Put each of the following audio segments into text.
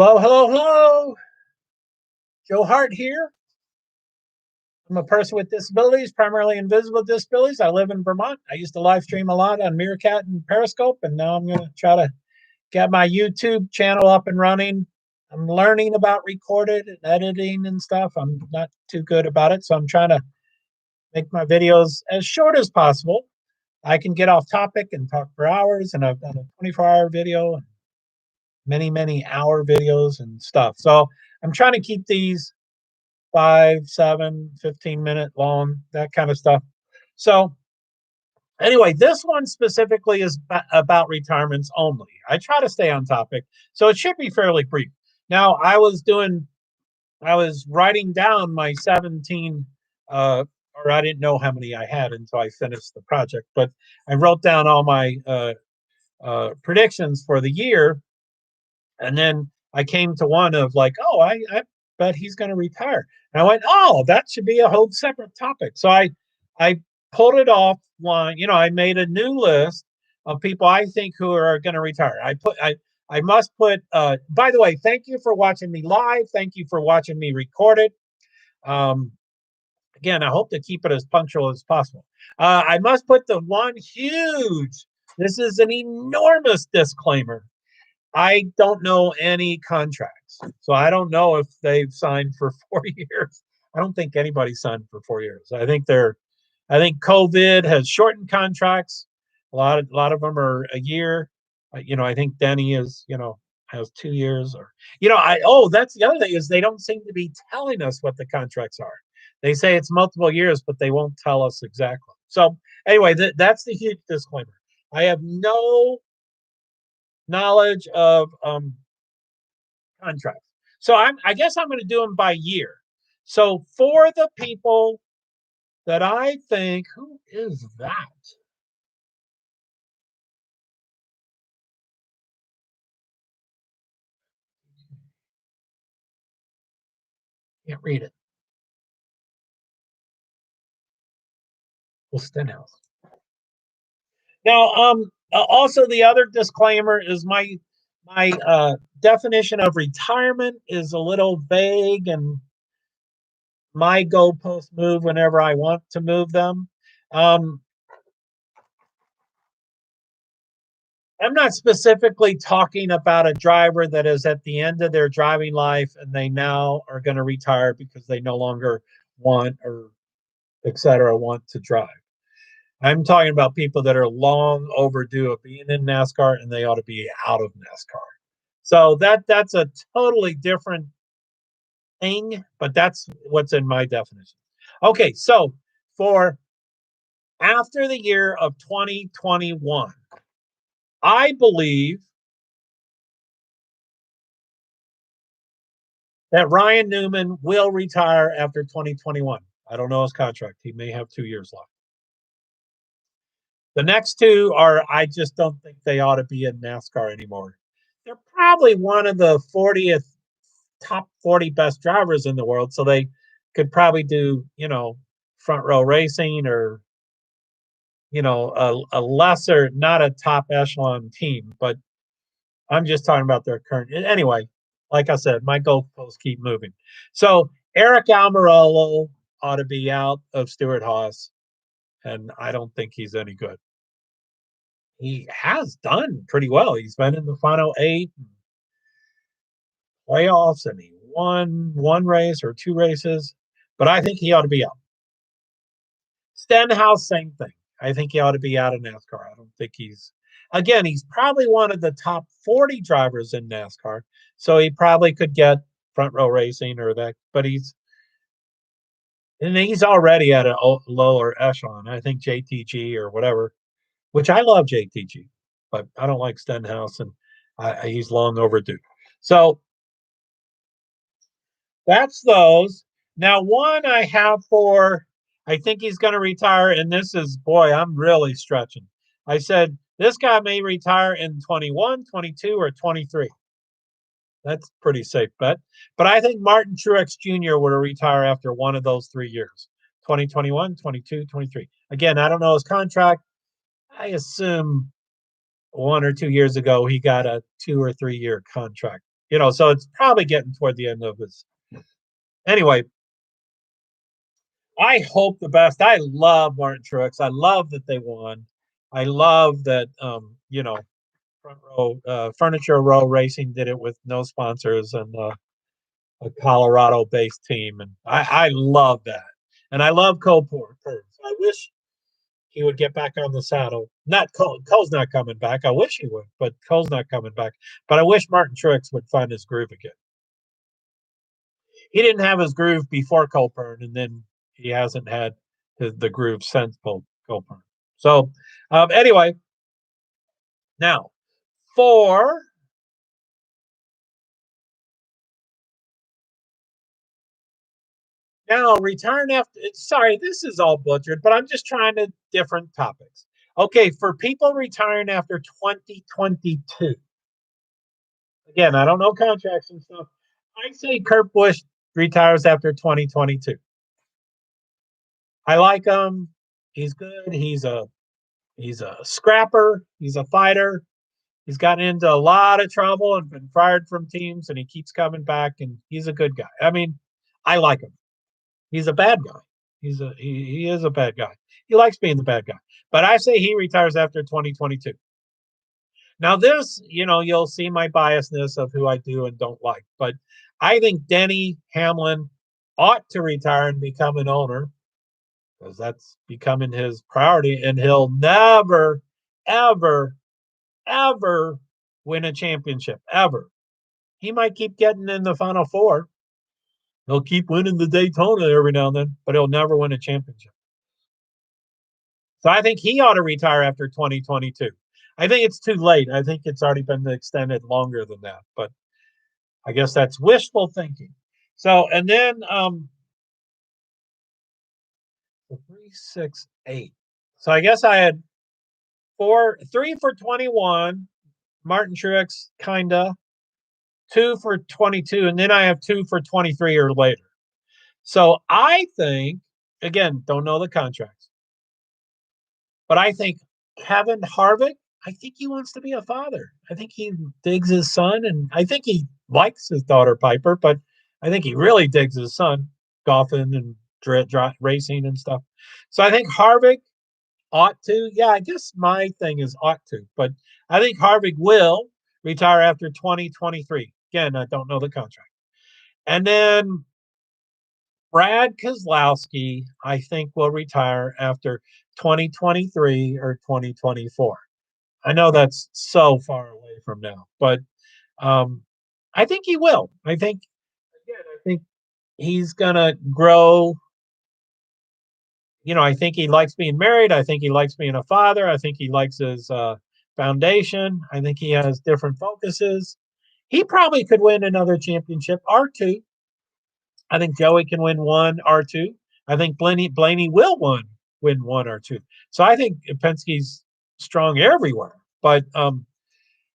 Hello, hello, hello. Joe Hart here. I'm a person with disabilities, primarily invisible disabilities. I live in Vermont. I used to live stream a lot on Meerkat and Periscope, and now I'm going to try to get my YouTube channel up and running. I'm learning about recorded and editing and stuff. I'm not too good about it, so I'm trying to make my videos as short as possible. I can get off topic and talk for hours, and I've done a 24-hour video, many, many hour videos and stuff. So I'm trying to keep these 5, 7, 15-minute long, that kind of stuff. So anyway, this one specifically is about retirements only. I try to stay on topic, so it should be fairly brief. Now, I was writing down my 17, or I didn't know how many I had until I finished the project, but I wrote down all my predictions for the year. And then I came to one of like, oh, I bet he's going to retire. And I went, oh, that should be a whole separate topic. So I pulled it off one. I made a new list of people I think who are going to retire. I must put. By the way, thank you for watching me live. Thank you for watching me record it. Um, Again, I hope to keep it as punctual as possible. I must put the one huge. This is an enormous disclaimer. I don't know any contracts. So I don't know if they've signed for 4 years. I don't think anybody signed for 4 years. I think COVID has shortened contracts. A lot of them are a year. I think Denny has 2 years that's the other thing is they don't seem to be telling us what the contracts are. They say it's multiple years, but they won't tell us exactly. So anyway, that's the huge disclaimer. I have no knowledge of contracts. So I guess I'm going to do them by year. So for the people that I think, who is that? Can't read it. Well, Stenhouse. Now, also the other disclaimer is my definition of retirement is a little vague, and my goalposts move whenever I want to move them. I'm not specifically talking about a driver that is at the end of their driving life and they now are going to retire because they no longer want or et cetera want to drive. I'm talking about people that are long overdue of being in NASCAR and they ought to be out of NASCAR. So that's a totally different thing, but that's what's in my definition. Okay, so for after the year of 2021, I believe that Ryan Newman will retire after 2021. I don't know his contract. He may have 2 years left. The next two are, I just don't think they ought to be in NASCAR anymore. They're probably one of the 40th top 40 best drivers in the world. So they could probably do, front row racing or, a lesser, not a top echelon team, but I'm just talking about their current. Anyway, like I said, my goalposts keep moving. So Eric Almirola ought to be out of Stewart Haas, and I don't think he's any good. He has done pretty well. He's been in the final 8 playoffs, and he won one race or 2 races, but I think he ought to be out. Stenhouse, same thing. I think he ought to be out of NASCAR. I don't think he's probably one of the top 40 drivers in NASCAR. So he probably could get front row racing or that, but he's already at a lower echelon. I think JTG or whatever, which I love JTG, but I don't like Stenhouse, and he's long overdue. So that's those. Now, one I have for, I think he's going to retire, and this is, boy, I'm really stretching. I said, this guy may retire in 21, 22, or 23. That's pretty safe bet. But I think Martin Truex Jr. will retire after one of those 3 years, 2021, 22, 23. Again, I don't know his contract. I assume 1 or 2 years ago he got a 2 or 3 year contract. So it's probably getting toward the end of his. Anyway, I hope the best. I love Martin Truex. I love that they won. I love that front row Furniture Row Racing did it with no sponsors and a Colorado-based team, and I love that. And I love Cole Purse. I wish he would get back on the saddle. Not Cole. Cole's not coming back. I wish he would, but Cole's not coming back. But I wish Martin Truex would find his groove again. He didn't have his groove before Colburn, and then he hasn't had the groove since Colburn. So, anyway, now for now return after. Sorry, this is all butchered, but I'm just trying to different topics. Okay, for people retiring after 2022. Again, I don't know contracts and stuff. I say Kurt Busch retires after 2022. I like him. He's good. He's a scrapper. He's a fighter. He's gotten into a lot of trouble and been fired from teams, and he keeps coming back. And he's a good guy. I mean, I like him. He's a bad guy. He is a bad guy. He likes being the bad guy. But I say he retires after 2022. Now, this, you'll see my biasness of who I do and don't like. But I think Denny Hamlin ought to retire and become an owner because that's becoming his priority. And he'll never, ever, ever win a championship, ever. He might keep getting in the Final Four. He'll keep winning the Daytona every now and then, but he'll never win a championship. So I think he ought to retire after 2022. I think it's too late. I think it's already been extended longer than that, but I guess that's wishful thinking. So, and then 368. So I guess I had 3 for 21, Martin Truex, kinda, 2 for 22, and then I have 2 for 23 or later. So I think, again, don't know the contracts, but I think Kevin Harvick, I think he wants to be a father. I think he digs his son, and I think he likes his daughter Piper, but I think he really digs his son, golfing and racing and stuff. So I think Harvick ought to. Yeah, I guess my thing is ought to, but I think Harvick will retire after 2023. Again, I don't know the contract. And then Brad Keselowski, I think, will retire after 2023 or 2024. I know that's so far away from now, but I think he will. I think he's gonna grow. I think he likes being married. I think he likes being a father. I think he likes his foundation. I think he has different focuses. He probably could win another championship or two. I think Joey can win one or two. I think Blaney will win one or two. So I think Penske's strong everywhere. But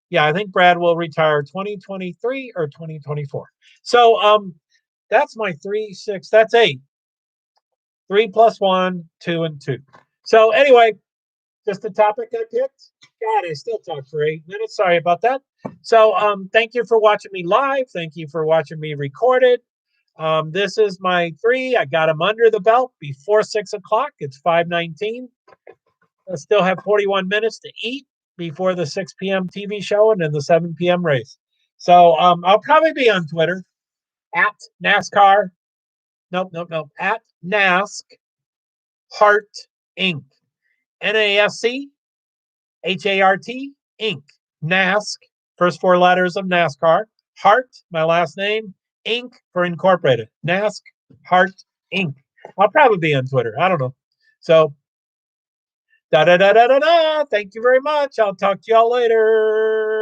yeah, I think Brad will retire 2023 or 2024. So that's my 3, 6. That's 8. 3 plus 1, 2, and 2. So anyway, just the topic I picked. God, I still talk for 8 minutes. Sorry about that. So thank you for watching me live. Thank you for watching me recorded. This is my 3. I got them under the belt before 6 o'clock. It's 5:19. I still have 41 minutes to eat before the 6 p.m. TV show and then the 7 p.m. race. So I'll probably be on Twitter at NASCAR. Nope. At NASC Heart Inc. NASC HART Inc. NASC, first 4 letters of NASCAR. Heart, my last name. Inc. for Incorporated. NASC Heart Inc. I'll probably be on Twitter. I don't know. So, da da da da da da. Thank you very much. I'll talk to y'all later.